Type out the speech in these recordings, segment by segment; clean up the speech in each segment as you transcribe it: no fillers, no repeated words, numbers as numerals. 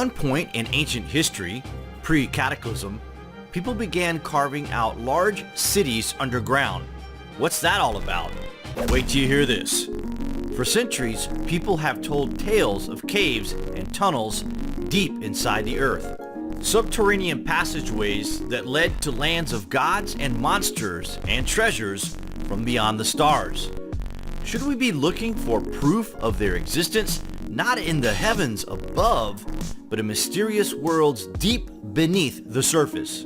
At one point in ancient history, pre-cataclysm, people began carving out large cities underground. What's that all about? Wait till you hear this. For centuries, people have told tales of caves and tunnels deep inside the earth. Subterranean passageways that led to lands of gods and monsters and treasures from beyond the stars. Should we be looking for proof of their existence, not in the heavens above, but in mysterious worlds deep beneath the surface?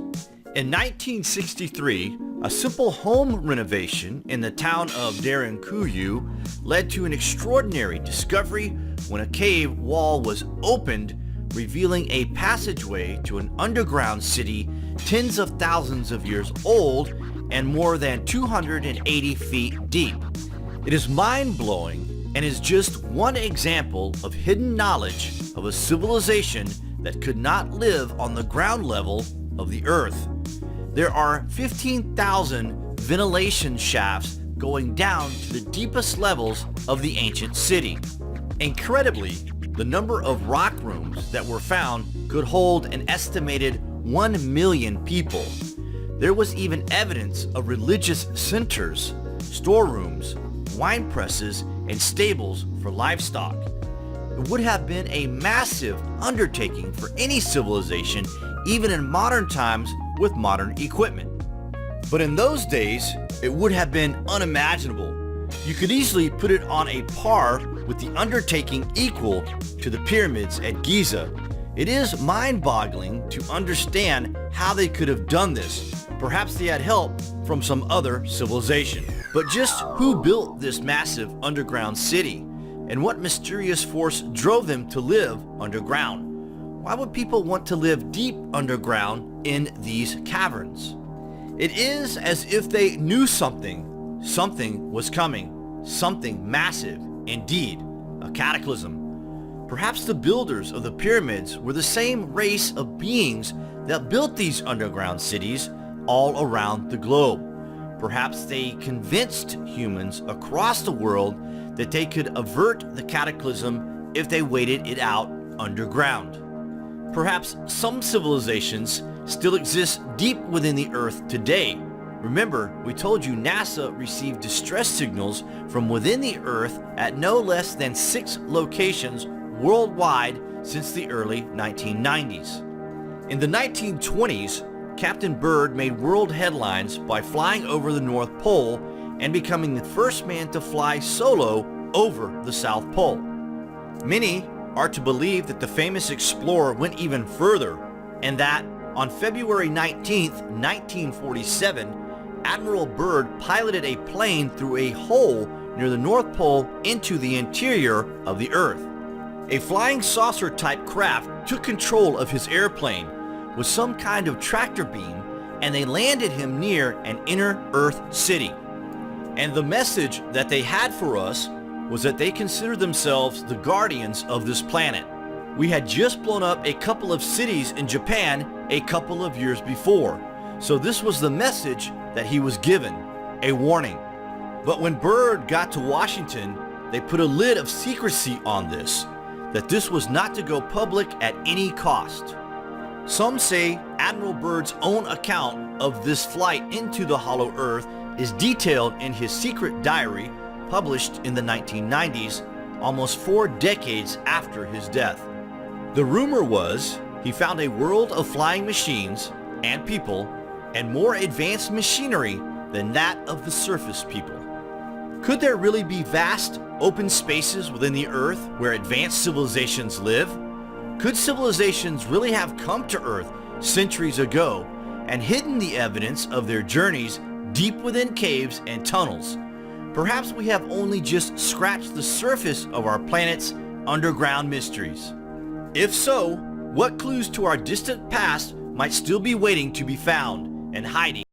In 1963, a simple home renovation in the town of Derinkuyu led to an extraordinary discovery when a cave wall was opened, revealing a passageway to an underground city tens of thousands of years old and more than 280 feet deep. It is mind-blowing and is just one example of hidden knowledge of a civilization that could not live on the ground level of the earth. There are 15,000 ventilation shafts going down to the deepest levels of the ancient city. Incredibly, the number of rock rooms that were found could hold an estimated 1 million people. There was even evidence of religious centers, storerooms, wine presses, and stables for livestock. It would have been a massive undertaking for any civilization, even in modern times with modern equipment. But in those days, it would have been unimaginable. You could easily put it on a par with the undertaking equal to the pyramids at Giza. It is mind-boggling to understand how they could have done this. Perhaps they had help from some other civilization. But just who built this massive underground city? And what mysterious force drove them to live underground? Why would people want to live deep underground in these caverns? It is as if they knew something was coming, something massive, indeed, a cataclysm. Perhaps the builders of the pyramids were the same race of beings that built these underground cities all around the globe. Perhaps they convinced humans across the world that they could avert the cataclysm if they waited it out underground. Perhaps some civilizations still exist deep within the earth today. Remember, we told you NASA received distress signals from within the earth at no less than 6 locations worldwide since the early 1990s. In the 1920s, Captain Byrd made world headlines by flying over the North Pole and becoming the first man to fly solo over the South Pole. Many are to believe that the famous explorer went even further, and that on February 19, 1947, Admiral Byrd piloted a plane through a hole near the North Pole into the interior of the Earth. A flying saucer-type craft took control of his airplane with some kind of tractor beam, and they landed him near an inner Earth city. And the message that they had for us was that they considered themselves the guardians of this planet. We had just blown up a couple of cities in Japan a couple of years before, so this was the message that he was given, a warning. But when Byrd got to Washington, they put a lid of secrecy on this, that this was not to go public at any cost. Some say Admiral Byrd's own account of this flight into the hollow earth is detailed in his secret diary published in the 1990s, almost 4 decades after his death. The rumor was he found a world of flying machines and people and more advanced machinery than that of the surface people. Could there really be vast open spaces within the earth where advanced civilizations live? Could civilizations really have come to Earth centuries ago and hidden the evidence of their journeys deep within caves and tunnels? Perhaps we have only just scratched the surface of our planet's underground mysteries. If so, what clues to our distant past might still be waiting to be found and hiding